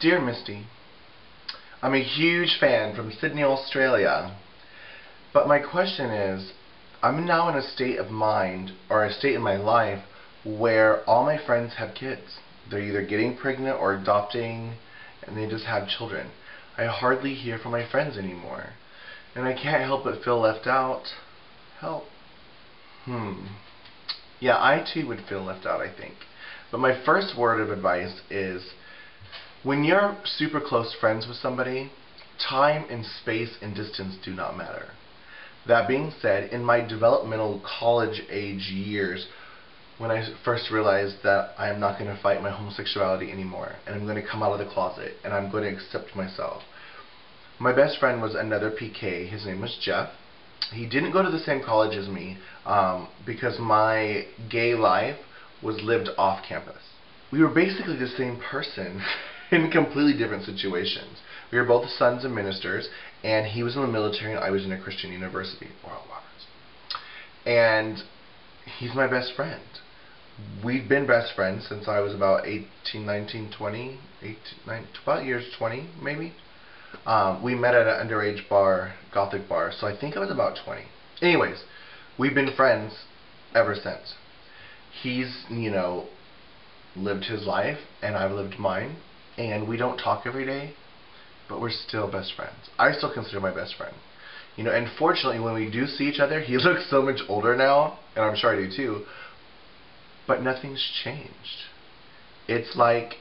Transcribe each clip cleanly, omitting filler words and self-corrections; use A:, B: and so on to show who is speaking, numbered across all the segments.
A: Dear Misty, I'm a huge fan from Sydney, Australia. But my question is, I'm now in a state of mind, or a state in my life, where all my friends have kids. They're either getting pregnant or adopting, and they just have children. I hardly hear from my friends anymore. And I can't help but feel left out. Help. Yeah, I too would feel left out, I think. But my first word of advice is, when you're super close friends with somebody, time and space and distance do not matter. That being said, in my developmental college age years, when I first realized that I am not going to fight my homosexuality anymore, and I'm going to come out of the closet, and I'm going to accept myself, my best friend was another PK. His name was Jeff. He didn't go to the same college as me because my gay life was lived off campus. We were basically the same person in completely different situations. We were both sons of ministers, and he was in the military and I was in a Christian university, Oral Roberts. And he's my best friend. We've been best friends since I was about 18, 19, 20, 18, 19, about years 20 maybe. We met at an underage bar, Gothic bar, so I think I was about 20. Anyways, we've been friends ever since. He's, lived his life, and I've lived mine, and we don't talk every day, but we're still best friends. I still consider my best friend. And fortunately, when we do see each other, he looks so much older now, and I'm sure I do too, but nothing's changed. It's like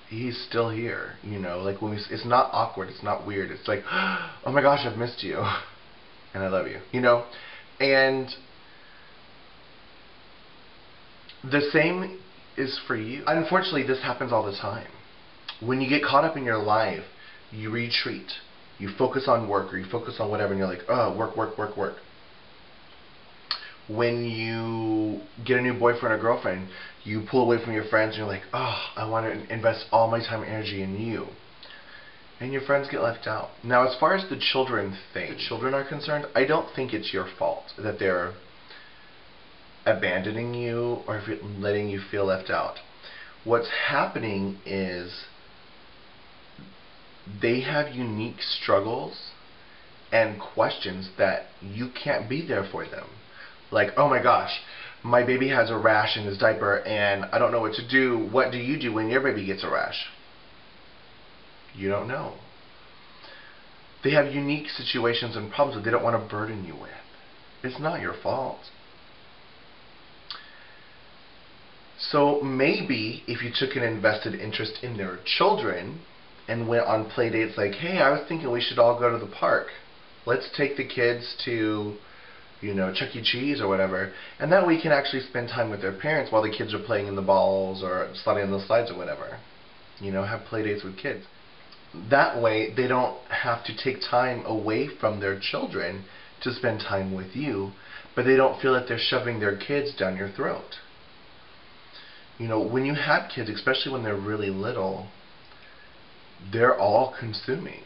A: he's still here, like when it's not awkward, it's not weird, it's like, oh my gosh, I've missed you, and I love you, and the same is for you. Unfortunately, this happens all the time. When you get caught up in your life, you retreat, you focus on work, or you focus on whatever, and you're like, oh, work, work, work, work. When you get a new boyfriend or girlfriend, you pull away from your friends and you're like, oh, I want to invest all my time and energy in you. And your friends get left out. Now, as far as the children thing, the children are concerned, I don't think it's your fault that they're abandoning you or letting you feel left out. What's happening is they have unique struggles and questions that you can't be there for them. Like, oh my gosh, my baby has a rash in his diaper and I don't know what to do. What do you do when your baby gets a rash? You don't know. They have unique situations and problems that they don't want to burden you with. It's not your fault. So maybe if you took an invested interest in their children and went on play dates like, hey, I was thinking we should all go to the park. Let's take the kids to Chuck E. Cheese or whatever, and that way we can actually spend time with their parents while the kids are playing in the balls or sliding on the slides or whatever. Have play dates with kids. That way they don't have to take time away from their children to spend time with you, but they don't feel that they're shoving their kids down your throat. When you have kids, especially when they're really little, they're all consuming.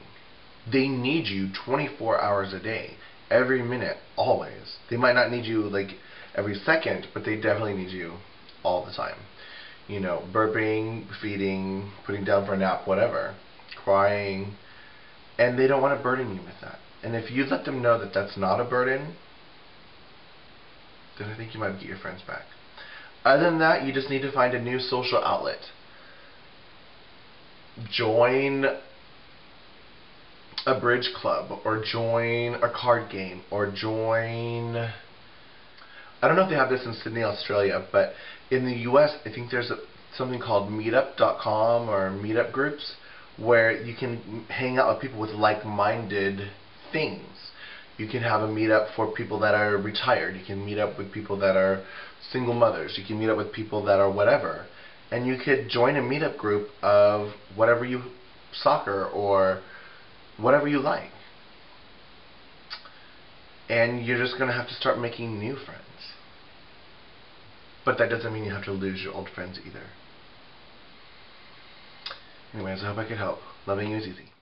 A: They need you 24 hours a day. Every minute, always. They might not need you like every second, but they definitely need you all the time. Burping, feeding, putting down for a nap, whatever, crying, and they don't want to burden you with that. And if you let them know that that's not a burden, then I think you might get your friends back. Other than that, you just need to find a new social outlet. Join a bridge club, or join a card game, or join, I don't know if they have this in Sydney, Australia, but in the US I think there's something called meetup.com or meetup groups where you can hang out with people with like-minded things. You can have a meetup for people that are retired, you can meet up with people that are single mothers, you can meet up with people that are whatever, and you could join a meetup group of whatever you, soccer or whatever you like. And you're just going to have to start making new friends. But that doesn't mean you have to lose your old friends either. Anyways, I hope I could help. Loving you is easy.